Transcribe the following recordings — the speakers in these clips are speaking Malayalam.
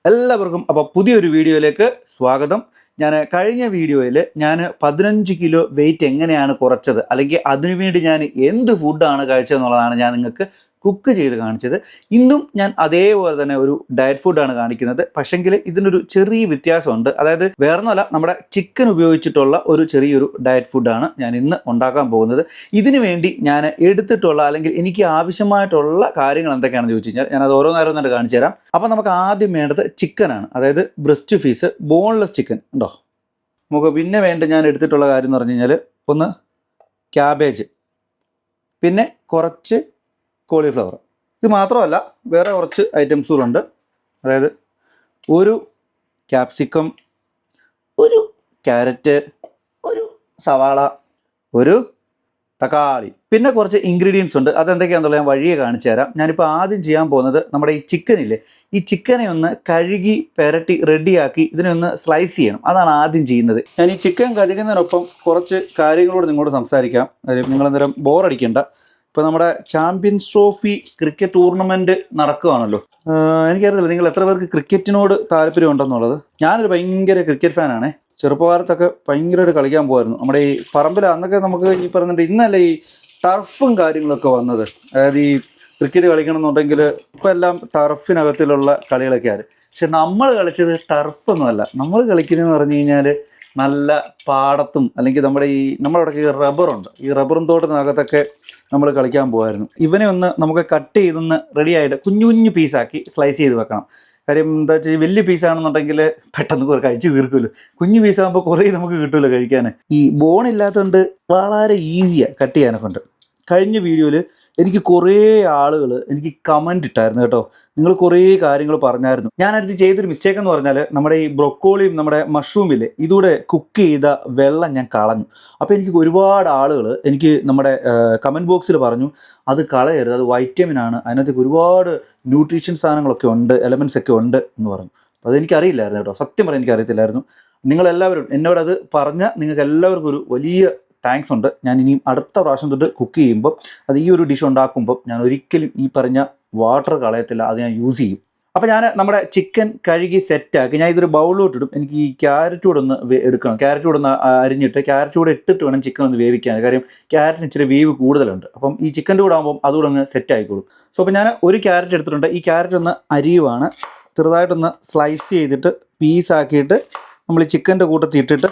എല്ലാവർക്കും അപ്പോൾ പുതിയൊരു വീഡിയോയിലേക്ക് സ്വാഗതം. ഞാൻ കഴിഞ്ഞ വീഡിയോയിൽ 15 കിലോ വെയിറ്റ് എങ്ങനെയാണ് കുറച്ചത്, അല്ലെങ്കിൽ അതിനുവേണ്ടി ഞാൻ എന്ത് ഫുഡാണ് കഴിച്ചതെന്നുള്ളതാണ് ഞാൻ നിങ്ങൾക്ക് കുക്ക് ചെയ്ത് കാണിച്ചത്. ഇന്നും ഞാൻ അതേപോലെ തന്നെ ഒരു ഡയറ്റ് ഫുഡാണ് കാണിക്കുന്നത്. പക്ഷെങ്കിൽ ഇതിനൊരു ചെറിയ വ്യത്യാസമുണ്ട്. അതായത് വേറൊന്നുമല്ല, നമ്മുടെ ചിക്കൻ ഉപയോഗിച്ചിട്ടുള്ള ഒരു ചെറിയൊരു ഡയറ്റ് ഫുഡാണ് ഞാൻ ഇന്ന് ഉണ്ടാക്കാൻ പോകുന്നത്. ഇതിനു വേണ്ടി ഞാൻ എടുത്തിട്ടുള്ള അല്ലെങ്കിൽ എനിക്ക് ആവശ്യമായിട്ടുള്ള കാര്യങ്ങൾ എന്തൊക്കെയാണെന്ന് ചോദിച്ചു കഴിഞ്ഞാൽ ഞാൻ അത് ഓരോന്നോരോന്നായിട്ട് കാണിച്ചു തരാം. അപ്പോൾ നമുക്ക് ആദ്യം വേണ്ടത് ചിക്കനാണ്, അതായത് ബ്രസ്റ്റ് പീസ്, ബോൺലെസ് ചിക്കൻ ഉണ്ടോ. നമുക്ക് പിന്നെ ഞാൻ എടുത്തിട്ടുള്ള കാര്യം എന്ന് പറഞ്ഞു കഴിഞ്ഞാൽ ഒന്ന് ക്യാബേജ്, പിന്നെ കുറച്ച് കോളിഫ്ലവർ. ഇത് മാത്രമല്ല വേറെ കുറച്ച് ഐറ്റംസ് കൂടെ ഉണ്ട്. അതായത് ഒരു ക്യാപ്സിക്കം, ഒരു ക്യാരറ്റ്, ഒരു സവാള, ഒരു തക്കാളി, പിന്നെ കുറച്ച് ഇൻഗ്രീഡിയൻസ് ഉണ്ട്. അതെന്തൊക്കെയാണെന്നുള്ളത് ഞാൻ വഴിയെ കാണിച്ചു തരാം. ഞാനിപ്പോൾ ആദ്യം ചെയ്യാൻ പോകുന്നത് നമ്മുടെ ഈ ചിക്കനില്ലേ, ഈ ചിക്കനെ ഒന്ന് കഴുകി പെരട്ടി റെഡിയാക്കി ഇതിനെ ഒന്ന് സ്ലൈസ് ചെയ്യണം. അതാണ് ആദ്യം ചെയ്യുന്നത്. ഞാൻ ഈ ചിക്കൻ കഴുകുന്നതിനൊപ്പം കുറച്ച് കാര്യങ്ങളോട് നിങ്ങളോട് സംസാരിക്കാം. കാര്യം നിങ്ങളെന്നേരം ബോറടിക്കേണ്ട. ഇപ്പോൾ നമ്മുടെ ചാമ്പ്യൻസ് ട്രോഫി ക്രിക്കറ്റ് ടൂർണമെൻറ്റ് നടക്കുകയാണല്ലോ. എനിക്കറിയില്ല നിങ്ങൾ എത്ര പേർക്ക് ക്രിക്കറ്റിനോട് താല്പര്യം ഉണ്ടെന്നുള്ളത്. ഞാനൊരു ഭയങ്കര ക്രിക്കറ്റ് ഫാനാണേ. ചെറുപ്പകാലത്തൊക്കെ ഭയങ്കരമായിട്ട് കളിക്കാൻ പോകുമായിരുന്നു. നമ്മുടെ ഈ പറമ്പിൽ അന്നൊക്കെ നമുക്ക് ഈ പറഞ്ഞിട്ട് ഇന്നല്ലേ ഈ ടർഫും കാര്യങ്ങളൊക്കെ വന്നത്. അതായത് ഈ ക്രിക്കറ്റ് കളിക്കണം എന്നുണ്ടെങ്കിൽ ഇപ്പോൾ എല്ലാം ടർഫിനകത്തിലുള്ള കളികളൊക്കെയാണ്. പക്ഷെ നമ്മൾ കളിച്ചത് ടർഫൊന്നുമല്ല. നമ്മൾ കളിക്കുന്നതെന്ന് പറഞ്ഞു കഴിഞ്ഞാൽ നല്ല പാടത്തും, അല്ലെങ്കിൽ നമ്മുടെ അവിടെയൊക്കെ ഈ റബ്ബറുണ്ട്. ഈ റബ്ബറും തോട്ടത്തിനകത്തൊക്കെ നമ്മൾ കളിക്കാൻ പോകുമായിരുന്നു. ഇവനെ ഒന്ന് നമുക്ക് കട്ട് ചെയ്തൊന്ന് റെഡിയായിട്ട് കുഞ്ഞു കുഞ്ഞു പീസാക്കി സ്ലൈസ് ചെയ്ത് വെക്കണം. കാര്യം എന്താ വെച്ചാൽ വലിയ പീസാണെന്നുണ്ടെങ്കിൽ പെട്ടെന്ന് കഴിച്ച് തീർക്കുമല്ലോ. കുഞ്ഞു പീസാകുമ്പോൾ കുറേ നമുക്ക് കിട്ടുമല്ലോ കഴിക്കാൻ. ഈ ബോണില്ലാത്തതുകൊണ്ട് വളരെ ഈസിയാണ് കട്ട് ചെയ്യാനൊക്കെ ഉണ്ട്. കഴിഞ്ഞ വീഡിയോയിൽ എനിക്ക് കുറേ ആളുകൾ എനിക്ക് കമൻറ്റ് ഇട്ടായിരുന്നു കേട്ടോ. നിങ്ങൾ കുറേ കാര്യങ്ങൾ പറഞ്ഞായിരുന്നു. ഞാനടുത്ത് ചെയ്തൊരു മിസ്റ്റേക്ക് എന്ന് പറഞ്ഞാൽ നമ്മുടെ ഈ ബ്രൊക്കോളിയും നമ്മുടെ മഷ്റൂമില്ലേ, ഇതൂടെ കുക്ക് ചെയ്ത വെള്ളം ഞാൻ കളഞ്ഞു. അപ്പോൾ എനിക്ക് ഒരുപാട് ആളുകൾ എനിക്ക് നമ്മുടെ കമൻറ്റ് ബോക്സിൽ പറഞ്ഞു അത് കളയരുത്, അത് വൈറ്റമിനാണ്, അതിനകത്തേക്ക് ഒരുപാട് ന്യൂട്രീഷൻ സാധനങ്ങളൊക്കെ ഉണ്ട്, എലമെൻറ്റ്സ് ഒക്കെ ഉണ്ട് എന്ന് പറഞ്ഞു. അപ്പോൾ അതെനിക്കറിയില്ലായിരുന്നു കേട്ടോ. സത്യം പറയാൻ എനിക്കറിയത്തില്ലായിരുന്നു. നിങ്ങളെല്ലാവരും എന്നോടത് പറഞ്ഞ നിങ്ങൾക്ക് എല്ലാവർക്കും ഒരു വലിയ താങ്ക്സ് ഉണ്ട്. ഞാൻ ഇനിയും അടുത്ത പ്രാവശ്യം തൊട്ട് കുക്ക് ചെയ്യുമ്പോൾ അത് ഈ ഒരു ഡിഷ് ഉണ്ടാക്കുമ്പോൾ ഞാൻ ഒരിക്കലും ഈ പറഞ്ഞ വാട്ടർ കളയത്തില്ല, അത് ഞാൻ യൂസ് ചെയ്യും. അപ്പോൾ ഞാൻ നമ്മുടെ ചിക്കൻ കഴുകി സെറ്റാക്കി ഞാൻ ഇതൊരു ബൗളിലോട്ടിടും. എനിക്ക് ഈ ക്യാരറ്റ് കൂടെ ഒന്ന് എടുക്കണം. ക്യാരറ്റ് കൂടെ ഒന്ന് അരിഞ്ഞിട്ട് ക്യാരറ്റ് കൂടെ ഇട്ടിട്ട് വേണം ചിക്കൻ ഒന്ന് വേവിക്കാൻ. കാര്യം ക്യാരറ്റിന് ഇച്ചിരി വേവ് കൂടുതലുണ്ട്. അപ്പം ഈ ചിക്കൻ്റെ കൂടെ ആകുമ്പം അതുകൂടെ ഒന്ന് സെറ്റ് ആയിക്കോളും. സോ അപ്പോൾ ഞാൻ ഒരു ക്യാരറ്റ് എടുത്തിട്ടുണ്ട്. ഈ ക്യാരറ്റ് ഒന്ന് അരിയുവാണ്. ചെറുതായിട്ടൊന്ന് സ്ലൈസ് ചെയ്തിട്ട് പീസാക്കിയിട്ട് നമ്മൾ ഈ ചിക്കൻ്റെ കൂട്ടത്തിൽ ഇട്ടിട്ട്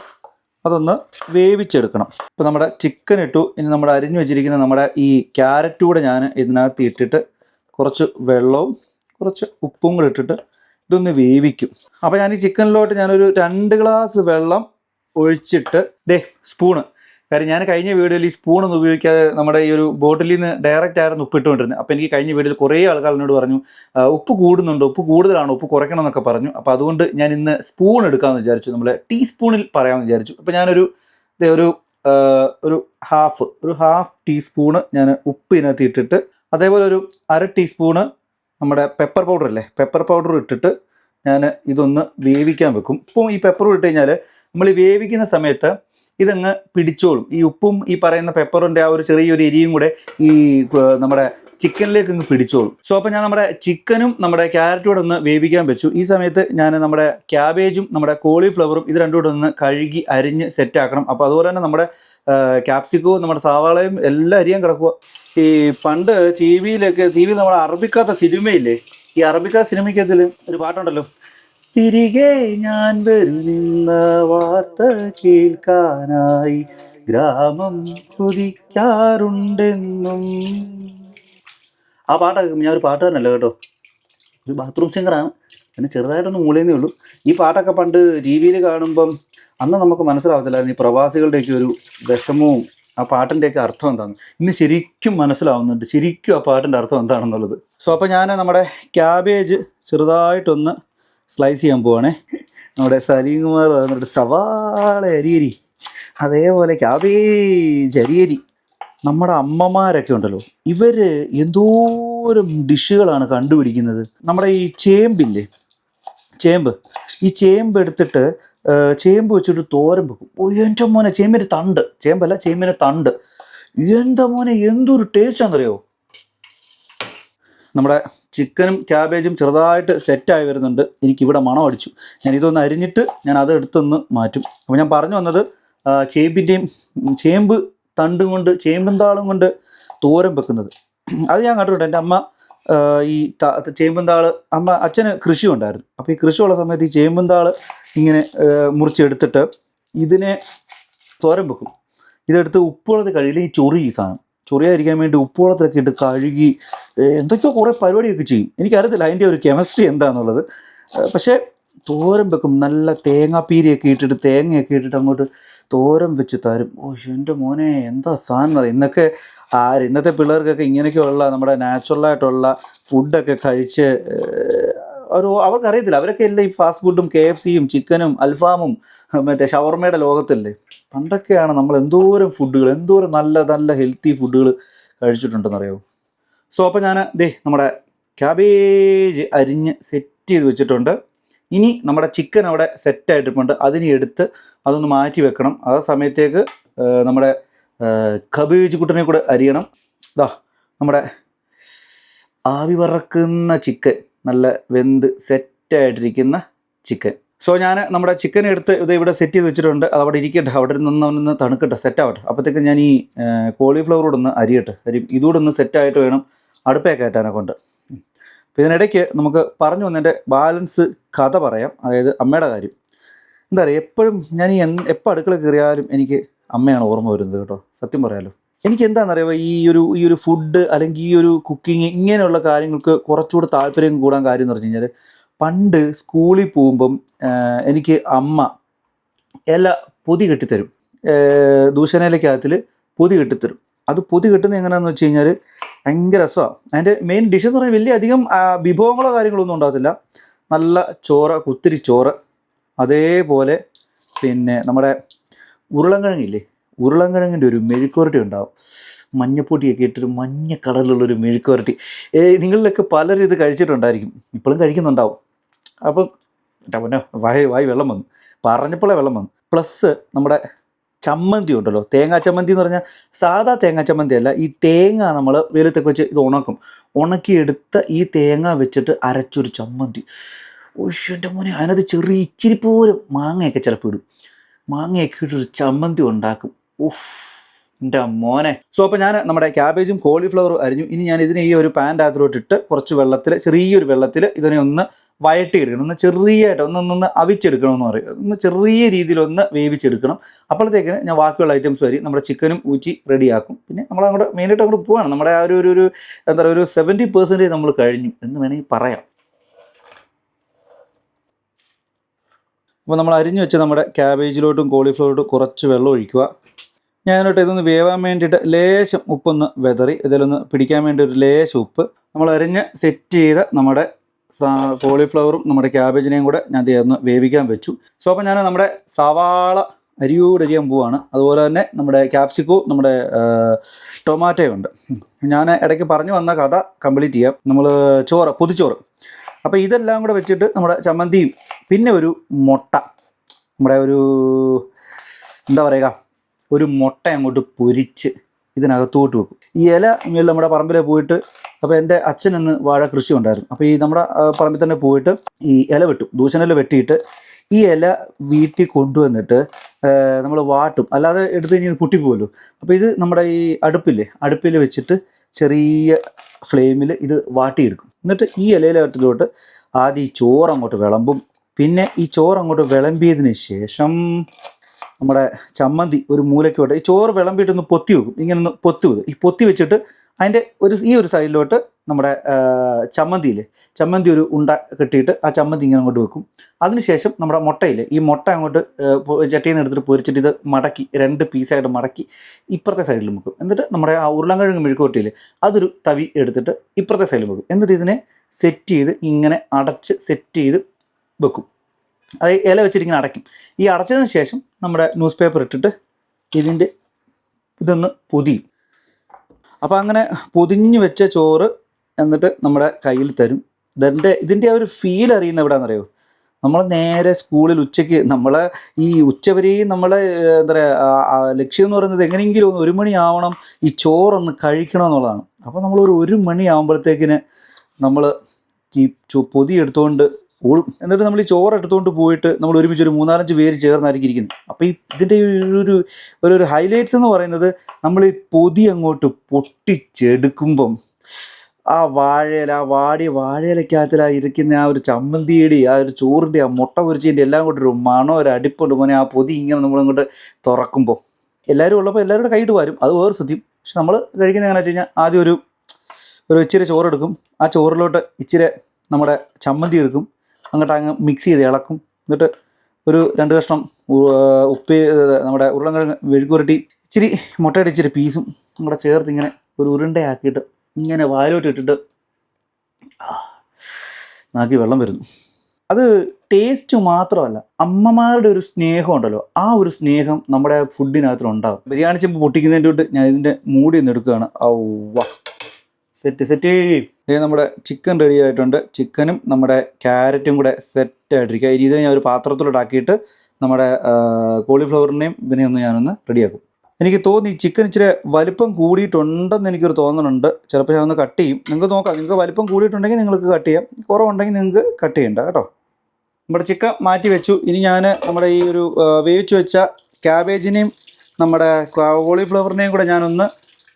അതൊന്ന് വേവിച്ചെടുക്കണം. ഇപ്പോൾ നമ്മുടെ ചിക്കൻ ഇട്ടു. ഇനി നമ്മുടെ അരിഞ്ഞു വെച്ചിരിക്കുന്ന നമ്മുടെ ഈ ക്യാരറ്റ് കൂടെ ഞാൻ ഇതിനകത്ത് ഇട്ടിട്ട് കുറച്ച് വെള്ളവും കുറച്ച് ഉപ്പും കൂടെ ഇട്ടിട്ട് ഇതൊന്ന് വേവിക്കും. അപ്പോൾ ഞാൻ ഈ ചിക്കനിലോട്ട് ഞാനൊരു 2 ഗ്ലാസ് വെള്ളം ഒഴിച്ചിട്ട് സ്പൂണ്, കാര്യം ഞാൻ കഴിഞ്ഞ വീഡിയോയിൽ ഈ സ്പൂണൊന്നും ഉപയോഗിക്കാതെ നമ്മുടെ ഈ ഒരു ബോട്ടിലിൽ നിന്ന് ഡയറക്റ്റ് ആയിരുന്നു ഉപ്പ് ഇട്ടുകൊണ്ടിരുന്നത്. അപ്പോൾ എനിക്ക് കഴിഞ്ഞ വീഡിയോയിൽ കുറേ ആൾക്കാർ എന്നോട് പറഞ്ഞു ഉപ്പ് കൂടുന്നുണ്ട്, ഉപ്പ് കൂടുതലാണ്, ഉപ്പ് കുറയ്ക്കണം എന്നൊക്കെ പറഞ്ഞു. അപ്പോൾ അതുകൊണ്ട് ഞാൻ ഇന്ന് സ്പൂൺ എടുക്കാമെന്ന് വിചാരിച്ചു. നമ്മൾ ടീസ്പൂണിൽ പറയാമെന്ന് വിചാരിച്ചു. അപ്പോൾ ഞാനൊരു ഹാഫ് ടീസ്പൂണ് ഞാൻ ഉപ്പ് ഇതിനകത്ത് ഇട്ടിട്ട്, അതേപോലെ ഒരു 1/2 ടീസ്പൂണ് നമ്മുടെ പെപ്പർ പൗഡർ അല്ലേ, പെപ്പർ പൗഡർ ഇട്ടിട്ട് ഞാൻ ഇതൊന്ന് വേവിക്കാൻ വെക്കും. ഉപ്പും ഈ പെപ്പറും ഇട്ട് കഴിഞ്ഞാൽ നമ്മൾ ഈ വേവിക്കുന്ന സമയത്ത് ഇതങ്ങ് പിടിച്ചോളും. ഈ ഉപ്പും ഈ പറയുന്ന പെപ്പറിൻ്റെ ആ ഒരു ചെറിയൊരു എരിയും കൂടെ ഈ നമ്മുടെ ചിക്കനിലേക്ക് അങ്ങ് പിടിച്ചോളും. സോ അപ്പോൾ ഞാൻ നമ്മുടെ ചിക്കനും നമ്മുടെ ക്യാരറ്റും കൂടെ ഒന്ന് വേവിക്കാൻ വെച്ചു. ഈ സമയത്ത് ഞാൻ നമ്മുടെ ക്യാബേജും നമ്മുടെ കോളിഫ്ലവറും ഇത് രണ്ടും കൂടെ ഒന്ന് കഴുകി അരിഞ്ഞ് സെറ്റാക്കണം. അപ്പോൾ അതുപോലെ തന്നെ നമ്മുടെ ക്യാപ്സിക്കവും നമ്മുടെ സവാളയും എല്ലാം അരിയാൻ കിടക്കുക. ഈ പണ്ട് ടി വിയിൽ നമ്മുടെ അറബിക്കാത്ത സിനിമയില്ലേ, ഈ അറബിക്കാത്ത സിനിമയ്ക്കതിൽ ഒരു പാട്ടുണ്ടല്ലോ, തിരികെ ഞാൻ വരുന്ന വാർത്ത കേൾക്കാനായി ഗ്രാമം കൊതിക്കാറുണ്ടെന്നും. ആ പാട്ടൊക്കെ ഞാൻ ഒരു പാട്ടുകാരനല്ല കേട്ടോ, ഒരു ബാത്റൂം സിംഗറാണ്. പിന്നെ ചെറുതായിട്ടൊന്ന് മൂളിയെന്നേ ഉള്ളൂ. ഈ പാട്ടൊക്കെ പണ്ട് ടി വിയിൽ കാണുമ്പം അന്ന് നമുക്ക് മനസ്സിലാവത്തില്ലായിരുന്നു ഈ പ്രവാസികളുടെയൊക്കെ ഒരു വിഷമവും ആ പാട്ടിൻ്റെയൊക്കെ അർത്ഥം എന്താണെന്ന്. ഇന്ന് ശരിക്കും മനസ്സിലാവുന്നുണ്ട് ശരിക്കും ആ പാട്ടിൻ്റെ അർത്ഥം എന്താണെന്നുള്ളത്. സോ അപ്പോൾ ഞാൻ നമ്മുടെ ക്യാബേജ് ചെറുതായിട്ടൊന്ന് സ്ലൈസ് ചെയ്യാൻ പോവാണേ. നമ്മുടെ സലീം കുമാർ പറഞ്ഞിട്ട് സവാള അരിയരി, അതേപോലെ ക്യാബേജ് അരിയരി. നമ്മുടെ അമ്മമാരൊക്കെ ഉണ്ടല്ലോ, ഇവർ എന്തോരം ഡിഷുകളാണ് കണ്ടുപിടിക്കുന്നത്. നമ്മുടെ ഈ ചേമ്പില്ലേ, ഈ ചേമ്പ് എടുത്തിട്ട് ചേമ്പ് വെച്ചിട്ട് തോരൻ വെക്കും. എൻ്റെ മോനെ, ചേമ്പിൻ്റെ തണ്ട്, ചേമ്പല്ല ചേമ്പിൻ്റെ തണ്ട്, എൻ്റെ മോനെ എന്തൊരു ടേസ്റ്റാണെന്നറിയോ. നമ്മുടെ ചിക്കനും ക്യാബേജും ചെറുതായിട്ട് സെറ്റായി വരുന്നുണ്ട്. എനിക്കിവിടെ മണം അടിച്ചു. ഞാനിതൊന്ന് അരിഞ്ഞിട്ട് ഞാൻ അത് എടുത്തൊന്ന് മാറ്റും. അപ്പോൾ ഞാൻ പറഞ്ഞു വന്നത് ചേമ്പ് തണ്ടും കൊണ്ട് ചേമ്പും താളും കൊണ്ട് തോരൻ വെക്കുന്നത് അത് ഞാൻ കണ്ടിട്ടുണ്ട്. എൻ്റെ അമ്മ ഈ ചേമ്പും താള് അച്ഛന് കൃഷി ഉണ്ടായിരുന്നു. അപ്പോൾ ഈ കൃഷിയുള്ള സമയത്ത് ഈ ചേമ്പും താള് ഇങ്ങനെ മുറിച്ചെടുത്തിട്ട് ഇതിനെ തോരൻ വെക്കും. ഇതെടുത്ത് ഉപ്പുവെള്ളത്തിൽ കഴുകില്ല ഈ സാധനം ചൊറിയാതിരിക്കാൻ വേണ്ടി ഉപ്പുവെള്ളത്തിലൊക്കെ ഇട്ട് കഴുകി എന്തൊക്കെയോ കുറേ പരിപാടിയൊക്കെ ചെയ്യും. എനിക്കറിയത്തില്ല അതിൻ്റെ ഒരു കെമിസ്ട്രി എന്താണെന്നുള്ളത്. പക്ഷേ തോരൻ വെക്കും. നല്ല തേങ്ങാപ്പീരിയൊക്കെ ഇട്ടിട്ട് തേങ്ങയൊക്കെ ഇട്ടിട്ട് അങ്ങോട്ട് തോരൻ വെച്ച് തരും. എൻ്റെ മോനെ എന്താ സാധനം അറിയാം. ഇന്നത്തെ പിള്ളേർക്കൊക്കെ ഇങ്ങനെയൊക്കെയുള്ള നമ്മുടെ നാച്ചുറലായിട്ടുള്ള ഫുഡൊക്കെ കഴിച്ച് അവർക്കറിയത്തില്ല. അവരൊക്കെ എല്ലാം ഈ ഫാസ്റ്റ് ഫുഡും KFCയും ചിക്കനും അൽഫാമും മറ്റേ ഷവർമയുടെ ലോകത്തല്ലേ. പണ്ടൊക്കെയാണ് നമ്മൾ എന്തോരം നല്ല നല്ല ഹെൽത്തി ഫുഡുകൾ കഴിച്ചിട്ടുണ്ടെന്നറിയാമോ. സോ അപ്പോൾ ഞാൻ നമ്മുടെ ക്യാബേജ് അരിഞ്ഞ് സെറ്റ് ചെയ്ത് വെച്ചിട്ടുണ്ട്. ഇനി നമ്മുടെ ചിക്കൻ അവിടെ സെറ്റായിട്ടിട്ടുണ്ട്. അതിനെ എടുത്ത് അതൊന്ന് മാറ്റി വെക്കണം. ആ സമയത്തേക്ക് നമ്മുടെ കബേജ് കുട്ടനെ കൂടെ അരിയണം. നമ്മുടെ ആവി പറക്കുന്ന ചിക്കൻ, നല്ല വെന്ത് സെറ്റായിട്ടിരിക്കുന്ന ചിക്കൻ. സോ ഞാൻ നമ്മുടെ ചിക്കൻ എടുത്ത് ഇവിടെ സെറ്റ് ചെയ്ത് വെച്ചിട്ടുണ്ട്. അതവിടെ ഇരിക്കട്ടെ, അവിടെ നിന്ന് തണുക്കട്ടെ, സെറ്റാവട്ടെ. അപ്പോഴത്തേക്ക് ഞാൻ ഈ കോളിഫ്ലവറോട് ഒന്ന് അരിയട്ടെ. ഇതുകൂടെ ഒന്ന് സെറ്റായിട്ട് വേണം അടുപ്പേ കയറ്റാനെ കൊണ്ട്. അപ്പോൾ ഇതിനിടയ്ക്ക് നമുക്ക് പറഞ്ഞു വന്നതിൻ്റെ ബാലൻസ് കഥ പറയാം. അതായത് അമ്മയുടെ കാര്യം. എന്താ പറയുക, എപ്പോഴും ഞാൻ എപ്പോൾ അടുക്കള കയറിയാലും എനിക്ക് അമ്മയാണ് ഓർമ്മ വരുന്നത് കേട്ടോ, സത്യം പറയാമല്ലോ. എനിക്ക് എന്താണെന്നറിയാമോ, ഈ ഒരു ഫുഡ് അല്ലെങ്കിൽ ഈ ഒരു കുക്കിങ് ഇങ്ങനെയുള്ള കാര്യങ്ങൾക്ക് കുറച്ചുകൂടി താല്പര്യം കൂടാൻ കാര്യം എന്ന് പറഞ്ഞു കഴിഞ്ഞാൽ, പണ്ട് സ്കൂളിൽ പോകുമ്പം എനിക്ക് അമ്മ ഇല പൊതി കെട്ടിത്തരും. ദൂഷണയിലേക്കകത്തിൽ പൊതി കെട്ടിത്തരും. അത് പൊതി കെട്ടുന്നത് എങ്ങനെയാണെന്ന് വെച്ച് കഴിഞ്ഞാൽ ഭയങ്കര രസമാണ്. അതിൻ്റെ മെയിൻ ഡിഷ് എന്ന് പറഞ്ഞാൽ വലിയ അധികം വിഭവങ്ങളോ കാര്യങ്ങളൊന്നും ഉണ്ടാകത്തില്ല. നല്ല ചോറ്, കുത്തിരി ചോറ്, അതേപോലെ പിന്നെ നമ്മുടെ ഉരുളൻകിഴങ്ങില്ലേ, ഉരുളൻകിഴങ്ങിൻ്റെ ഒരു മെഴുക്കുവരട്ടി ഉണ്ടാവും. മഞ്ഞപ്പൊടിയൊക്കെ ഇട്ടൊരു മഞ്ഞ കളറിലുള്ളൊരു മെഴുക്കുവരട്ടി. നിങ്ങളിലൊക്കെ പലരും ഇത് കഴിച്ചിട്ടുണ്ടായിരിക്കും, ഇപ്പോഴും കഴിക്കുന്നുണ്ടാവും. അപ്പം പിന്നെ വായി വെള്ളം വന്നു, പറഞ്ഞപ്പോഴേ വെള്ളം വന്നു. പ്ലസ് നമ്മുടെ ചമ്മന്തി ഉണ്ടല്ലോ, തേങ്ങാ ചമ്മന്തി എന്ന് പറഞ്ഞാൽ സാധാ തേങ്ങാ ചമ്മന്തി അല്ല. ഈ തേങ്ങ നമ്മൾ വെയിലത്തൊക്കെ വെച്ച് ഇത് ഉണക്കിയെടുത്ത ഈ തേങ്ങ വെച്ചിട്ട് അരച്ചൊരു ചമ്മന്തി. എൻ്റെ മോനെ, അതിനകത്ത് ഇച്ചിരി പോലും മാങ്ങയൊക്കെ ചിലപ്പോൾ ഇടും. മാങ്ങയൊക്കെ ഇട്ടൊരു ചമ്മന്തി ഉണ്ടാക്കും. എൻ്റെ മോനെ. സോ അപ്പോൾ ഞാൻ നമ്മുടെ ക്യാബേജും കോളിഫ്ലവറും അരിഞ്ഞു. ഇനി ഞാൻ ഇതിനെ ഈ ഒരു പാൻ്റെ അകത്തോട്ടിട്ട് കുറച്ച് വെള്ളത്തിൽ, ചെറിയൊരു വെള്ളത്തിൽ ഇതിനെ ഒന്ന് വഴട്ടിയെടുക്കണം. ഒന്ന് ചെറിയായിട്ട് ഒന്ന് അവിച്ചെടുക്കണമെന്ന് പറയും. ഒന്ന് ചെറിയ രീതിയിലൊന്ന് വേവിച്ചെടുക്കണം. അപ്പോഴത്തേക്കിന് ഞാൻ ബാക്കിയുള്ള ഐറ്റംസ് വരും. നമ്മുടെ ചിക്കനും ഊറ്റി റെഡിയാക്കും. പിന്നെ നമ്മളങ്ങോട്ട് മെയിനായിട്ട് അങ്ങോട്ട് പോവാണ്. നമ്മുടെ ആ ഒരു എന്താ പറയുക, ഒരു 70% നമ്മൾ കഴിഞ്ഞു എന്ന് വേണമെങ്കിൽ പറയാം. അപ്പോൾ നമ്മൾ അരിഞ്ഞു വെച്ച് നമ്മുടെ ക്യാബേജിലോട്ടും കോളിഫ്ലവറിലോട്ടും കുറച്ച് വെള്ളം ഒഴിക്കുക. ഞാനോട്ട് ഇതൊന്ന് വേവാൻ വേണ്ടിയിട്ട് ലേശം ഉപ്പൊന്ന് വെതറി, ഇതിലൊന്ന് പിടിക്കാൻ വേണ്ടി ഒരു ലേശം ഉപ്പ്. നമ്മൾ അരിഞ്ഞ് സെറ്റ് ചെയ്ത നമ്മുടെ കോളിഫ്ലവറും നമ്മുടെ ക്യാബേജിനെയും കൂടെ ഞാൻ ഒന്ന് വേവിക്കാൻ വെച്ചു. സോ അപ്പോൾ ഞാൻ നമ്മുടെ സവാള അരിയാൻ പോവാണ്. അതുപോലെ തന്നെ നമ്മുടെ ക്യാപ്സിക്കോ, നമ്മുടെ ടൊമാറ്റോ ഉണ്ട്. ഞാൻ ഇടയ്ക്ക് പറഞ്ഞു വന്ന കഥ കംപ്ലീറ്റ് ചെയ്യാം. നമ്മൾ പൊതിച്ചോറ്. അപ്പോൾ ഇതെല്ലാം കൂടെ വെച്ചിട്ട് നമ്മുടെ ചമ്മന്തിയും, പിന്നെ ഒരു മുട്ട, നമ്മുടെ എന്താ പറയുക, ഒരു മുട്ട അങ്ങോട്ട് പൊരിച്ച് ഇതിനകത്തോട്ട് വെക്കും. ഈ ഇല നമ്മുടെ പറമ്പിൽ പോയിട്ട്, അപ്പോൾ എൻ്റെ അച്ഛനൊന്ന് വാഴ കൃഷി ഉണ്ടായിരുന്നു. അപ്പോൾ ഈ നമ്മുടെ പറമ്പിൽ തന്നെ പോയിട്ട് ഈ ഇല വെട്ടും, ദൂഷണില വെട്ടിയിട്ട് ഈ ഇല വീട്ടിൽ കൊണ്ടുവന്നിട്ട് നമ്മൾ വാട്ടും. അല്ലാതെ എടുത്ത് കഴിഞ്ഞാൽ പൊട്ടിപ്പോകുമല്ലോ. അപ്പോൾ ഇത് നമ്മുടെ ഈ അടുപ്പിൽ വെച്ചിട്ട് ചെറിയ ഫ്ലെയിമിൽ ഇത് വാട്ടിയെടുക്കും. എന്നിട്ട് ഈ ഇലയിലോട്ട് ആദ്യം ഈ ചോറ് അങ്ങോട്ട് വിളമ്പും. പിന്നെ ഈ ചോറ് അങ്ങോട്ട് വിളമ്പിയതിന് ശേഷം നമ്മുടെ ചമ്മന്തി ഒരു മൂലയ്ക്കോട്ട് ഈ ചോറ് വിളമ്പിയിട്ടൊന്ന് പൊത്തി വെക്കും. ഇങ്ങനെ ഒന്ന് പൊത്തി വെച്ചിട്ട് അതിൻ്റെ ഈ ഒരു സൈഡിലോട്ട് നമ്മുടെ ചമ്മന്തി ഒരു ഉണ്ട കെട്ടിയിട്ട് ആ ചമ്മന്തി ഇങ്ങനെ അങ്ങോട്ട് വെക്കും. അതിനുശേഷം നമ്മുടെ ഈ മുട്ട അങ്ങോട്ട് ചട്ടിയിൽ നിന്ന് എടുത്തിട്ട് പൊരിച്ചിട്ട് ഇത് മടക്കി 2 പീസായിട്ട് മടക്കി ഇപ്പുറത്തെ സൈഡിലും വെക്കും. എന്നിട്ട് നമ്മുടെ ആ ഉരുളൻകിഴങ്ങ് മെഴുക്കുവരട്ടിയില്ലേ, അതൊരു തവി എടുത്തിട്ട് ഇപ്പുറത്തെ സൈഡിലും വെക്കും. എന്നിട്ട് ഇതിനെ സെറ്റ് ചെയ്ത് ഇങ്ങനെ അടച്ച് സെറ്റ് ചെയ്ത് വെക്കും. അത് ഇല വെച്ചിട്ട് ഇങ്ങനെ അടയ്ക്കും. ഈ അടച്ചതിന് ശേഷം നമ്മുടെ ന്യൂസ് പേപ്പർ ഇട്ടിട്ട് ഇതൊന്ന് പൊതിയും. അപ്പോൾ അങ്ങനെ പൊതിഞ്ഞ് വെച്ച ചോറ് എന്നിട്ട് നമ്മുടെ കയ്യിൽ തരും. ഇതിൻ്റെ ആ ഒരു ഫീൽ അറിയുന്ന എവിടെയാണെന്നറിയോ, നമ്മൾ നേരെ സ്കൂളിൽ ഉച്ചയ്ക്ക് ഈ ഉച്ചവരെയും നമ്മളെ എന്താ പറയുക ലക്ഷ്യം എന്ന് പറയുന്നത് എങ്ങനെയെങ്കിലും 1 മണിയാവണം ഈ ചോറൊന്ന് കഴിക്കണം എന്നുള്ളതാണ്. അപ്പോൾ നമ്മളൊരു 1 മണിയാകുമ്പോഴത്തേക്കിന് നമ്മൾ ഈ പൊതി എടുത്തുകൊണ്ട് ഓടും. എന്നിട്ട് നമ്മൾ ഈ ചോറ് എടുത്തുകൊണ്ട് പോയിട്ട് നമ്മൾ ഒരുമിച്ച് ഒരു 3-4 പേര് ചേർന്നായിരിക്കും ഇരിക്കുന്നത്. അപ്പോൾ ഈ ഇതിൻ്റെ ഒരു ഒരു ഹൈലൈറ്റ്സ് എന്ന് പറയുന്നത് നമ്മൾ ഈ പൊതി അങ്ങോട്ട് പൊട്ടിച്ചെടുക്കുമ്പം ആ വാഴയില, ആ വാടിയ വാഴയിലക്കകത്തിൽ ആ ഇരിക്കുന്ന ആ ഒരു ചമ്മന്തിയുടെ ആ ഒരു ചോറിൻ്റെ ആ മുട്ട പൊരിച്ചതിൻ്റെ എല്ലാം കൂടെ ഒരു മണം, ഒരു അടുപ്പുണ്ട് മോനെ. ആ പൊതി ഇങ്ങനെ നമ്മളിങ്ങോട്ട് തുറക്കുമ്പോൾ എല്ലാവരും ഉള്ളപ്പോൾ എല്ലാവരുടെ കൈയിട്ട് വരും, അത് വേറെ സത്യം. പക്ഷെ നമ്മൾ കഴിക്കുന്നത് എങ്ങനെയാണെന്ന് വെച്ച് കഴിഞ്ഞാൽ ആദ്യം ഒരു ഇച്ചിരി ചോറെടുക്കും. ആ ചോറിലോട്ട് ഇച്ചിരി നമ്മുടെ ചമ്മന്തി എടുക്കും, അങ്ങോട്ട് അങ്ങ് മിക്സ് ചെയ്ത് ഇളക്കും. എന്നിട്ട് ഒരു 2 കഷ്ണം നമ്മുടെ ഉരുളൻകിഴങ്ങ് മെഴുക്കുപുരട്ടി, ഇച്ചിരി മുട്ടയുടെ ഇച്ചിരി പീസും നമ്മുടെ ചേർത്ത് ഇങ്ങനെ ഒരു ഉരുണ്ടയാക്കിയിട്ട് ഇങ്ങനെ വായിലോട്ട് ഇട്ടിട്ട് നാക്കി വെള്ളം വരുന്നു. അത് ടേസ്റ്റ് മാത്രമല്ല, അമ്മമാരുടെ ഒരു സ്നേഹം ഉണ്ടല്ലോ, ആ ഒരു സ്നേഹം നമ്മുടെ ഫുഡിനകത്തുണ്ടാകും. ബിരിയാണി ചെമ്പ് പൊട്ടിക്കുന്നതിൻ്റെ തൊട്ട് ഞാൻ ഇതിൻ്റെ മൂടി ഒന്ന് എടുക്കുകയാണ്. ഔവ്വ, സെറ്റ്. ഇത് നമ്മുടെ ചിക്കൻ റെഡി ആയിട്ടുണ്ട്. ചിക്കനും നമ്മുടെ ക്യാരറ്റും കൂടെ സെറ്റായിട്ടിരിക്കുക. ഇനി ഇതിനെ ഞാൻ ഒരു പാത്രത്തിലോട്ടാക്കിയിട്ട് നമ്മുടെ കോളിഫ്ലവറിനെയും ഇതിനെയൊന്ന് ഞാനൊന്ന് റെഡിയാക്കും. എനിക്ക് തോന്നി ചിക്കൻ ഇച്ചിരി വലിപ്പം കൂടിയിട്ടുണ്ടെന്ന് എനിക്കൊരു തോന്നലുണ്ട്. ചിലപ്പോൾ ഞാനൊന്ന് കട്ട് ചെയ്യും. നിങ്ങൾക്ക് നോക്കാം, നിങ്ങൾക്ക് വലിപ്പം കൂടിയിട്ടുണ്ടെങ്കിൽ നിങ്ങൾക്ക് കട്ട് ചെയ്യാം, കുറവുണ്ടെങ്കിൽ നിങ്ങൾക്ക് കട്ട് ചെയ്യണ്ട കേട്ടോ. നമ്മുടെ ചിക്കൻ മാറ്റി വെച്ചു. ഇനി ഞാൻ നമ്മുടെ ഈ ഒരു വേവിച്ച് വെച്ച ക്യാബേജിനെയും നമ്മുടെ കോളിഫ്ലവറിനെയും കൂടെ ഞാനൊന്ന്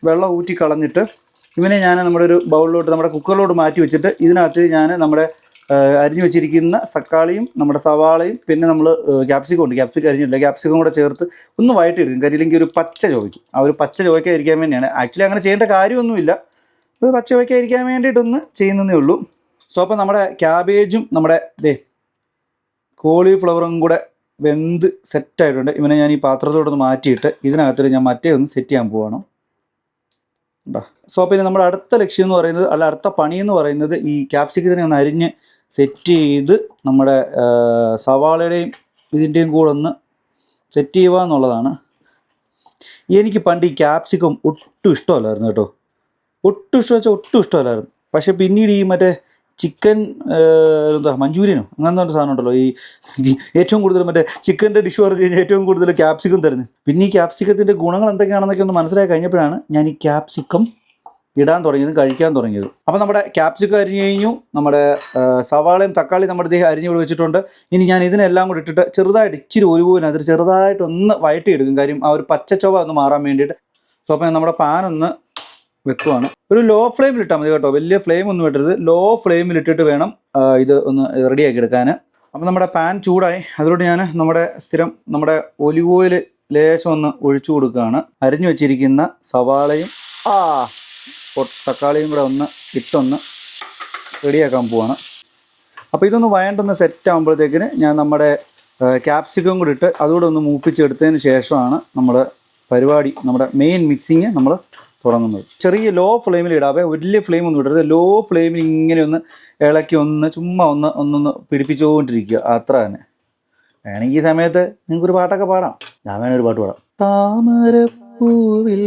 വെള്ളം ഊറ്റി കളഞ്ഞിട്ട് ഇവനെ ഞാൻ നമ്മുടെ ഒരു ബൗളിലോട്ട്, നമ്മുടെ കുക്കറിലോട്ട് മാറ്റി വെച്ചിട്ട് ഇതിനകത്ത് ഞാൻ നമ്മുടെ അരിഞ്ഞു വെച്ചിരിക്കുന്ന തക്കാളിയും നമ്മുടെ സവാളയും പിന്നെ നമ്മൾ ക്യാപ്സിക്കം ഉണ്ട്, ക്യാപ്സിക്കം അരിഞ്ഞില്ല, ക്യാപ്സിക്കം കൂടെ ചേർത്ത് ഒന്ന് വഴറ്റിയെടുക്കും. കാര്യം ഇല്ലെങ്കിൽ ഒരു പച്ച ചോദിക്കും. ആ ഒരു പച്ച ചോദിക്കാതിരിക്കാൻ വേണ്ടിയാണ്. ആക്ച്വലി അങ്ങനെ ചെയ്യേണ്ട കാര്യമൊന്നുമില്ല, ഒരു പച്ച ചോദിക്കാതിരിക്കാൻ വേണ്ടിയിട്ടൊന്ന് ചെയ്യുന്നതേ ഉള്ളൂ. സോ അപ്പോൾ നമ്മുടെ ക്യാബേജും നമ്മുടെ കോളിഫ്ലവറും കൂടെ വെന്ത് സെറ്റായിട്ടുണ്ട്. ഇവനെ ഞാൻ ഈ പാത്രത്തോടൊന്ന് മാറ്റിയിട്ട് ഇതിനകത്ത് ഞാൻ മറ്റേ ഒന്ന് സെറ്റ് ചെയ്യാൻ പോവാണ്. സോ പിന്നെ നമ്മുടെ അടുത്ത ലക്ഷ്യം എന്ന് പറയുന്നത്, അല്ല അടുത്ത പണി എന്ന് പറയുന്നത്, ഈ ക്യാപ്സിക്കത്തിനെ ഒന്ന് അരിഞ്ഞ് സെറ്റ് ചെയ്ത് നമ്മുടെ സവാളയുടെയും ഇതിൻ്റെയും കൂടെ ഒന്ന് സെറ്റ് ചെയ്യുക എന്നുള്ളതാണ്. എനിക്ക് പണ്ട് ഈ ക്യാപ്സിക്കം ഒട്ടും ഇഷ്ടമല്ലായിരുന്നു കേട്ടോ, ഒട്ടും ഇഷ്ടമല്ലായിരുന്നു. പക്ഷേ പിന്നീട് ഈ മറ്റേ ചിക്കൻ മഞ്ചൂരിയനോ അങ്ങനത്തെ ഒരു സാധനം ഉണ്ടല്ലോ, ഈ ഏറ്റവും കൂടുതൽ മറ്റേ ചിക്കൻ്റെ ഡിഷ് പറഞ്ഞു കഴിഞ്ഞാൽ ഏറ്റവും കൂടുതൽ ക്യാപ്സിക്കം തരുന്നത്. പിന്നെ ഈ ക്യാപ്സിക്കത്തിൻ്റെ ഗുണങ്ങൾ എന്തൊക്കെയാണെന്നൊക്കെ ഒന്ന് മനസ്സിലാക്കി കഴിഞ്ഞപ്പോഴാണ് ഞാൻ ഈ ക്യാപ്സിക്കം ഇടാൻ തുടങ്ങിയതും കഴിക്കാൻ തുടങ്ങിയതും. അപ്പോൾ നമ്മുടെ ക്യാപ്സിക്കം അരിഞ്ഞു കഴിഞ്ഞു, നമ്മുടെ സവാളയും തക്കാളി നമ്മുടെ ദേഹം അരിഞ്ഞു ഇവിടെ വെച്ചിട്ടുണ്ട്. ഇനി ഞാൻ ഇതിനെല്ലാം കൂടി ഇട്ടിട്ട് ചെറുതായിട്ട് ഇച്ചിരി ഒരുപോലിനകത്ത് ചെറുതായിട്ടൊന്ന് വഴറ്റിയെടുക്കും. കാര്യം ആ ഒരു പച്ചച്ചൊവ ഒന്ന് മാറാൻ വേണ്ടിയിട്ട്. സോ അപ്പോൾ നമ്മുടെ പാനൊന്ന് വെക്കുവാണ്. ഒരു ലോ ഫ്ലെയിമിൽ ഇട്ടാൽ മതി കേട്ടോ, വലിയ ഫ്ലെയിം ഒന്നും ഇട്ടരുത്, ലോ ഫ്ലെയിമിൽ ഇട്ടിട്ട് വേണം ഇത് ഒന്ന് റെഡിയാക്കി എടുക്കാൻ. അപ്പോൾ നമ്മുടെ പാൻ ചൂടായി, അതിലോട്ട് ഞാൻ നമ്മുടെ സ്ഥിരം നമ്മുടെ ഒലിവ് ഓയിൽ ലേശം ഒന്ന് ഒഴിച്ചു കൊടുക്കുകയാണ്. അരിഞ്ഞു വെച്ചിരിക്കുന്ന സവാളയും തക്കാളിയും കൂടെ ഒന്ന് ഇട്ടൊന്ന് റെഡിയാക്കാൻ പോവാണ്. അപ്പോൾ ഇതൊന്ന് വഴണ്ടൊന്ന് സെറ്റ് ആകുമ്പോഴത്തേക്കിന് ഞാൻ നമ്മുടെ ക്യാപ്സിക്കം കൂടി ഇട്ട് അതുകൂടെ ഒന്ന് മൂപ്പിച്ചെടുത്തതിന് ശേഷമാണ് നമ്മൾ പരിപാടി, നമ്മുടെ മെയിൻ മിക്സിങ് നമ്മൾ തുടങ്ങുന്നത്. ചെറിയ ലോ ഫ്ലെയിമിൽ ഇടാവേ, വലിയ ഫ്ലെയിം ഒന്നും ഇടരുത്. ലോ ഫ്ലെയിമിൽ ഇങ്ങനെ ഒന്ന് ഇളക്കി ചുമ്മാ ഒന്നൊന്ന് പിടിപ്പിച്ചുകൊണ്ടിരിക്കുക, അത്ര തന്നെ. വേണമെങ്കിൽ ഈ സമയത്ത് നിങ്ങൾക്കൊരു പാട്ടൊക്കെ പാടാം. ഞാൻ വേണൊരു പാട്ട് പാടാം. താമരപ്പൂവിൽ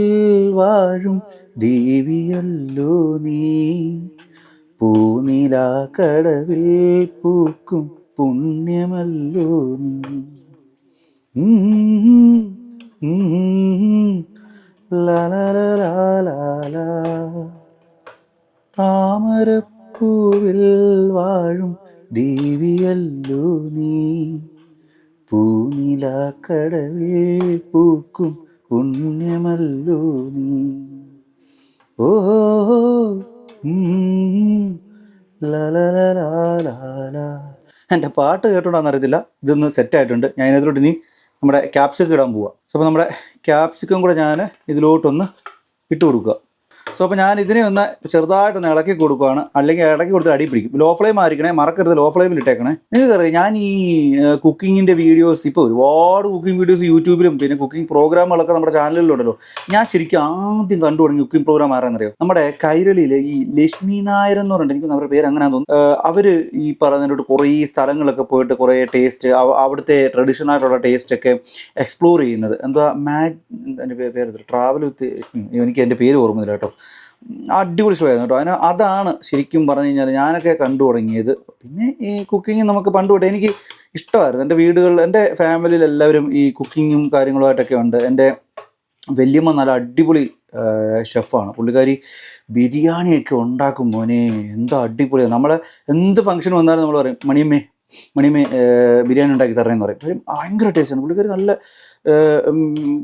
വാഴും ദേവിയല്ലോ നീ, പൂനിലാക്കടവിൽ പൂക്കും പുണ്യമല്ലോ നീ. താമരപ്പൂവിൽ വാഴും ദേവിയല്ലോ നീ, പൂനിലാക്കടവിൽ പൂക്കും പുണ്യമല്ലോ നീ. ഓ എൻ്റെ പാട്ട് കേട്ടോണ്ടാന്നറിയത്തില്ല, ഇതൊന്ന് സെറ്റായിട്ടുണ്ട്. ഞാൻ ഇതിലോട്ട് ഇനി നമ്മുടെ ക്യാപ്സിക്കം ഇടാൻ പോവുക. സോ അപ്പോൾ നമ്മുടെ ക്യാപ്സിക്കം കൂടെ ഞാൻ ഇതിലോട്ടൊന്ന് ഇട്ട് കൊടുക്കുക. സോ അപ്പോൾ ഞാൻ ഇതിനെ ഒന്ന് ചെറുതായിട്ടൊന്ന് ഇളക്കി കൊടുക്കുകയാണ്, അല്ലെങ്കിൽ ഇളക്കി കൊടുത്ത് അടി പിടിക്കും. ലോ ഫ്ലെയിം ആയിരിക്കണേ, മറക്കരുത്, ലോ ഫ്ലെയിമിൽ ഇട്ടേക്കണേ. നിങ്ങൾക്കറിയാം ഞാൻ ഈ കുക്കിങ്ങിൻ്റെ വീഡിയോസ്, ഇപ്പോൾ ഒരുപാട് കുക്കിംഗ് വീഡിയോസ് യൂട്യൂബിലും പിന്നെ കുക്കിംഗ് പ്രോഗ്രാമുകളൊക്കെ നമ്മുടെ ചാനലിലുണ്ടല്ലോ. ഞാൻ ശരിക്കും ആദ്യം കണ്ടു തുടങ്ങി കുക്കിംഗ് പ്രോഗ്രാം ആരാന്നറിയോ, നമ്മുടെ കൈരളിയിൽ ഈ ലക്ഷ്മി നായർ എന്ന് പറഞ്ഞിട്ട്, എനിക്ക് അവരുടെ പേര് അങ്ങനെയാണെന്ന് തോന്നുന്നു. അവർ ഈ പറഞ്ഞിട്ട് കുറേ സ്ഥലങ്ങളൊക്കെ പോയിട്ട് കുറേ ടേസ്റ്റ്, അവിടുത്തെ ട്രഡീഷണൽ ആയിട്ടുള്ള ടേസ്റ്റൊക്കെ എക്സ്പ്ലോർ ചെയ്യുന്നത്. എന്താ എൻ്റെ പേര് ട്രാവൽ വിത്ത്, എനിക്ക് എൻ്റെ പേര് ഓർമ്മയില്ല കേട്ടോ. അടിപൊളി ഷോ ആയിരുന്നു കേട്ടോ. അതാണ് ശരിക്കും പറഞ്ഞു കഴിഞ്ഞാൽ ഞാനൊക്കെ കണ്ടു തുടങ്ങിയത്. പിന്നെ ഈ കുക്കിങ് നമുക്ക് പണ്ട് തൊട്ടേ എനിക്ക് ഇഷ്ടമായിരുന്നു. എൻ്റെ വീടുകളിൽ, എൻ്റെ ഫാമിലിയിൽ എല്ലാവരും ഈ കുക്കിങ്ങും കാര്യങ്ങളുമായിട്ടൊക്കെ ഉണ്ട്. എൻ്റെ വല്യമ്മ നല്ല അടിപൊളി ഷെഫാണ്. പുള്ളിക്കാരി ബിരിയാണിയൊക്കെ ഉണ്ടാക്കും മോനെ, എന്താ അടിപൊളിയാണ്. നമ്മൾ എന്ത് ഫംഗ്ഷൻ വന്നാലും നമ്മൾ പറയും മണിയമ്മേ ബിരിയാണി ഉണ്ടാക്കി തരണേന്ന് പറയും. ഭയങ്കര ടേസ്റ്റാണ്. പുള്ളിക്കാരി നല്ല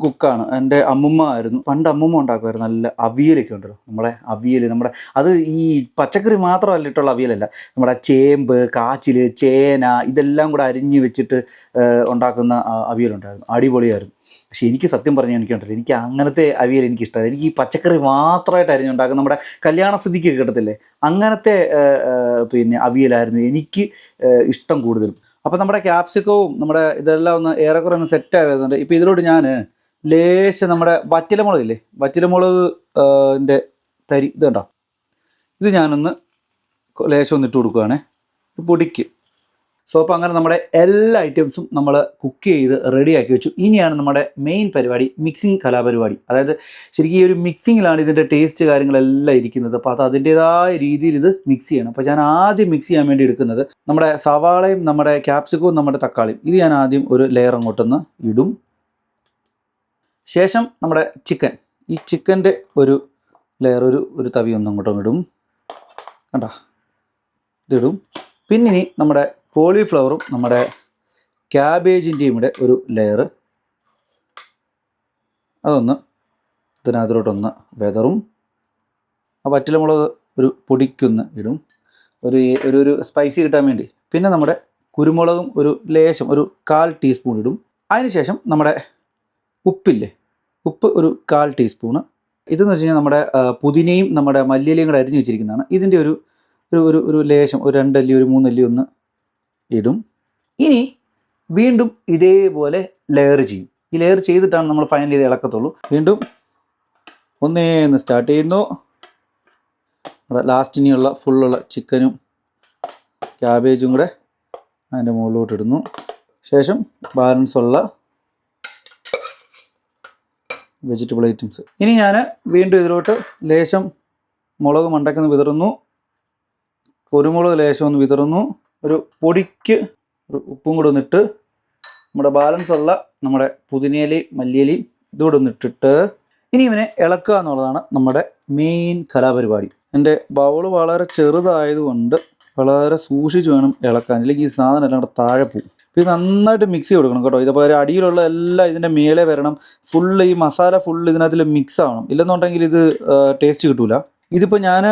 കുക്കാണ്. എൻ്റെ അമ്മുമ്മ ആയിരുന്നു പണ്ട്. അമ്മുമ്മ ഉണ്ടാക്കുമായിരുന്നു നല്ല അവിയലൊക്കെ ഉണ്ടല്ലോ, നമ്മുടെ അവിയൽ. നമ്മുടെ അത് ഈ പച്ചക്കറി മാത്രമല്ല ഇട്ടുള്ള അവിയലല്ല, നമ്മുടെ ചേമ്പ്, കാച്ചിൽ, ചേന ഇതെല്ലാം കൂടെ അരിഞ്ഞ് വെച്ചിട്ട് ഉണ്ടാക്കുന്ന അവിയലുണ്ടായിരുന്നു. അടിപൊളിയായിരുന്നു. പക്ഷേ എനിക്ക് സത്യം പറഞ്ഞാൽ എനിക്ക് അങ്ങനത്തെ അവിയൽ എനിക്കിഷ്ടമല്ല. എനിക്ക് ഈ പച്ചക്കറി മാത്രമായിട്ട് അരിഞ്ഞുണ്ടാക്കുന്ന നമ്മുടെ കല്യാണ സ്ഥിതിക്ക് കിട്ടത്തില്ലേ, അങ്ങനത്തെ പിന്നെ അവിയലായിരുന്നു എനിക്ക് ഇഷ്ടം കൂടുതലും. അപ്പോൾ നമ്മുടെ ക്യാപ്സിക്കവും നമ്മുടെ ഇതെല്ലാം ഒന്ന് ഏറെക്കുറെ ഒന്ന് സെറ്റായി വരുന്നുണ്ട്. ഇപ്പോൾ ഇതിലോട്ട് ഞാൻ ലേശം നമ്മുടെ വറ്റലമുളകില്ലേ, വറ്റലമുളക് ൻ്റെ തരി ഇത് കണ്ടോ, ഇത് ഞാനൊന്ന് ലേശം ഒന്ന് ഇട്ട് കൊടുക്കുകയാണ് പൊടിക്ക്. സോ അപ്പോൾ അങ്ങനെ നമ്മുടെ എല്ലാ ഐറ്റംസും നമ്മൾ കുക്ക് ചെയ്ത് റെഡിയാക്കി വെച്ചു. ഇനിയാണ് നമ്മുടെ മെയിൻ പരിപാടി, മിക്സിങ് കലാപരിപാടി. അതായത് ശരിക്കും ഈ ഒരു മിക്സിങ്ങിലാണ് ഇതിൻ്റെ ടേസ്റ്റ് കാര്യങ്ങളെല്ലാം ഇരിക്കുന്നത്. അപ്പോൾ അത് അതിൻ്റേതായ രീതിയിൽ ഇത് മിക്സ് ചെയ്യണം. അപ്പോൾ ഞാൻ ആദ്യം മിക്സ് ചെയ്യാൻ വേണ്ടി എടുക്കുന്നത് നമ്മുടെ സവാളയും നമ്മുടെ ക്യാപ്സിക്കവും നമ്മുടെ തക്കാളിയും. ഇത് ഞാൻ ആദ്യം ഒരു ലെയർ അങ്ങോട്ടൊന്ന് ഇടും. ശേഷം നമ്മുടെ ചിക്കൻ, ഈ ചിക്കൻ്റെ ഒരു ലെയർ ഒരു തവി ഒന്നും അങ്ങോട്ടും ഇടും. കണ്ടോ, ഇതിടും. പിന്നെ ഇനി നമ്മുടെ കോളിഫ്ലവറും നമ്മുടെ ക്യാബേജിൻ്റെയും കൂടെ ഒരു ലെയർ അതൊന്ന് ഇതിനകത്തോട്ടൊന്ന് വെതറും. ആ വറ്റലമുളക് ഒരു പൊടിക്കൊന്ന് ഇടും, ഒരു സ്പൈസി കിട്ടാൻ വേണ്ടി. പിന്നെ നമ്മുടെ കുരുമുളകും ഒരു ലേശം ഒരു 1/4 ടീസ്പൂൺ ഇടും. അതിനുശേഷം നമ്മുടെ ഉപ്പില്ലേ, ഉപ്പ് ഒരു 1/4 ടീസ്പൂണ്. ഇതെന്ന് വെച്ച് കഴിഞ്ഞാൽ നമ്മുടെ പുതിനയും നമ്മുടെ മല്ലിയിലയും കൂടെ അരിഞ്ഞ് വെച്ചിരിക്കുന്നതാണ്. ഇതിൻ്റെ ഒരു ലേശം ഒരു 2 അല്ലി ഒരു 3 അല്ലി ഒന്ന് ഇടും. ഇനി വീണ്ടും ഇതേപോലെ ലെയർ ചെയ്യും. ഈ ലെയർ ചെയ്തിട്ടാണ് നമ്മൾ ഫൈനൽ ചെയ്ത് ഇളക്കത്തുള്ളൂ. വീണ്ടും ഒന്നേന്ന് സ്റ്റാർട്ട് ചെയ്യുന്നു. ലാസ്റ്റ് ഇനിയുള്ള ഫുള്ളുള്ള ചിക്കനും ക്യാബേജും കൂടെ അതിൻ്റെ മുകളിലോട്ട് ഇടുന്നു. ശേഷം ബാലൻസ് ഉള്ള വെജിറ്റബിൾ ഐറ്റംസ്. ഇനി ഞാൻ വീണ്ടും ഇതിലോട്ട് ലേശം മുളക് മണ്ടയ്ക്കൊന്ന് വിതറുന്നു, കുരുമുളക് ലേശം ഒന്ന് വിതറുന്നു, ഒരു പൊടിക്ക് ഒരു ഉപ്പും കൂടെ ഒന്നിട്ട് നമ്മുടെ ബാലൻസ് ഉള്ള നമ്മുടെ പുതിനയിലയും മല്ലിയിലയും ഇതുകൂടെ ഒന്നിട്ടിട്ട് ഇനി ഇവനെ ഇളക്കുക എന്നുള്ളതാണ് നമ്മുടെ മെയിൻ കലാപരിപാടി. എൻ്റെ ബൗള് വളരെ ചെറുതായതുകൊണ്ട് വളരെ സൂക്ഷിച്ച് വേണം ഇളക്കാൻ, അല്ലെങ്കിൽ ഈ സാധനം എല്ലാം കൂടെ താഴെ പോകും. ഇത് നന്നായിട്ട് മിക്സ് ചെയ്ത് കൊടുക്കണം കേട്ടോ. ഇതപ്പോൾ അടിയിലുള്ള എല്ലാം ഇതിൻ്റെ മേലെ വരണം. ഫുള്ള് ഈ മസാല ഫുള്ള് ഇതിനകത്തിൽ മിക്സ് ആവണം, ഇല്ലെന്നുണ്ടെങ്കിൽ ഇത് ടേസ്റ്റ് കിട്ടൂല. ഇതിപ്പോൾ ഞാൻ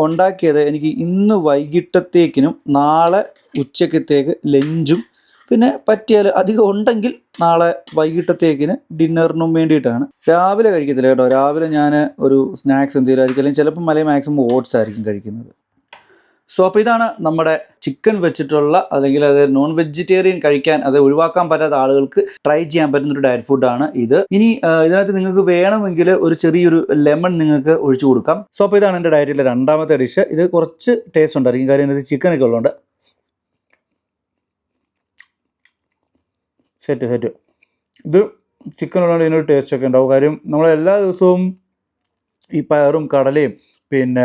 ഉണ്ടാക്കിയത് എനിക്ക് ഇന്ന് വൈകിട്ടത്തേക്കിനും നാളെ ഉച്ചക്കത്തേക്ക് ലഞ്ചും പിന്നെ പറ്റിയാൽ അധികം ഉണ്ടെങ്കിൽ നാളെ വൈകിട്ടത്തേക്കിന് ഡിന്നറിനും വേണ്ടിയിട്ടാണ്. രാവിലെ കഴിക്കത്തില്ല കേട്ടോ. രാവിലെ ഞാൻ ഒരു സ്നാക്സ് എന്തെങ്കിലും ആയിരിക്കും, അല്ലെങ്കിൽ ചിലപ്പോൾ മാക്സിമം ഓട്സ് ആയിരിക്കും കഴിക്കുന്നത്. സോ അപ്പോൾ ഇതാണ് നമ്മുടെ ചിക്കൻ വെച്ചിട്ടുള്ള, അല്ലെങ്കിൽ അത് നോൺ വെജിറ്റേറിയൻ കഴിക്കാൻ, അത് ഒഴിവാക്കാൻ പറ്റാത്ത ആളുകൾക്ക് ട്രൈ ചെയ്യാൻ പറ്റുന്ന ഒരു ഡയറ്റ് ഫുഡാണ് ഇത്. ഇനി ഇതിനകത്ത് നിങ്ങൾക്ക് വേണമെങ്കിൽ ഒരു ചെറിയൊരു ലെമൺ നിങ്ങൾക്ക് ഒഴിച്ചു കൊടുക്കാം. സോ അപ്പോൾ ഇതാണ് എൻ്റെ ഡയറ്റിലെ രണ്ടാമത്തെ ഡിഷ്. ഇത് കുറച്ച് ടേസ്റ്റ് ഉണ്ടായിരിക്കും, കാര്യം ഇതിനകത്ത് ചിക്കനൊക്കെ ഉള്ളതുകൊണ്ട്. സെറ്റ് ഇത് ചിക്കൻ ഉള്ളതുകൊണ്ട് ഇതിനൊരു ടേസ്റ്റൊക്കെ ഉണ്ടാവും. കാര്യം നമ്മൾ എല്ലാ ദിവസവും ഈ പയറും കടലയും പിന്നെ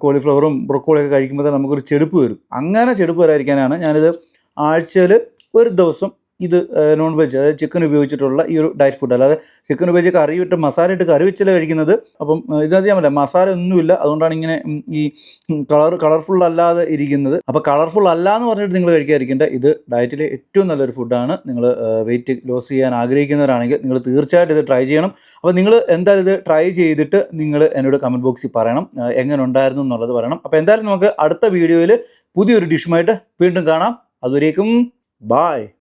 കോളിഫ്ലവറും ബ്രൊക്കോളിയൊക്കെ കഴിക്കുമ്പോൾ നമുക്കൊരു ചെടുപ്പ് വരും. അങ്ങനെ ചെടുപ്പ് വരാതിരിക്കാനാണ് ഞാനിത് ആഴ്ചയിൽ ഒരു ദിവസം ഇത് നോൺ വെജ്, അതായത് ചിക്കൻ ഉപയോഗിച്ചിട്ടുള്ള ഈ ഒരു ഡയറ്റ് ഫുഡ്. അല്ലാതെ ചിക്കൻ ഉപയോഗിച്ച് കറി ഇട്ട് മസാല ഇട്ട് കറി വെച്ചല്ല കഴിക്കുന്നത്. അപ്പം ഇതിനകത്ത് ഞാൻ പറയാം, മസാല ഒന്നുമില്ല, അതുകൊണ്ടാണ് ഇങ്ങനെ ഈ കളർഫുൾ അല്ലാതെ ഇരിക്കുന്നത്. അപ്പോൾ കളർഫുൾ അല്ല എന്ന് പറഞ്ഞിട്ട് നിങ്ങൾ കഴിക്കാതിരിക്കേണ്ട. ഇത് ഡയറ്റിലെ ഏറ്റവും നല്ലൊരു ഫുഡാണ്. നിങ്ങൾ വെയിറ്റ് ലോസ് ചെയ്യാൻ ആഗ്രഹിക്കുന്നവരാണെങ്കിൽ നിങ്ങൾ തീർച്ചയായിട്ടും ഇത് ട്രൈ ചെയ്യണം. അപ്പോൾ നിങ്ങൾ എന്തായാലും ഇത് ട്രൈ ചെയ്തിട്ട് നിങ്ങൾ എന്നോട് കമൻറ്റ് ബോക്സിൽ പറയണം എങ്ങനെ ഉണ്ടായിരുന്നു എന്നുള്ളത് പറയണം. അപ്പോൾ എന്തായാലും നമുക്ക് അടുത്ത വീഡിയോയിൽ പുതിയൊരു ഡിഷുമായിട്ട് വീണ്ടും കാണാം. അതുവരേക്കും ബായ്.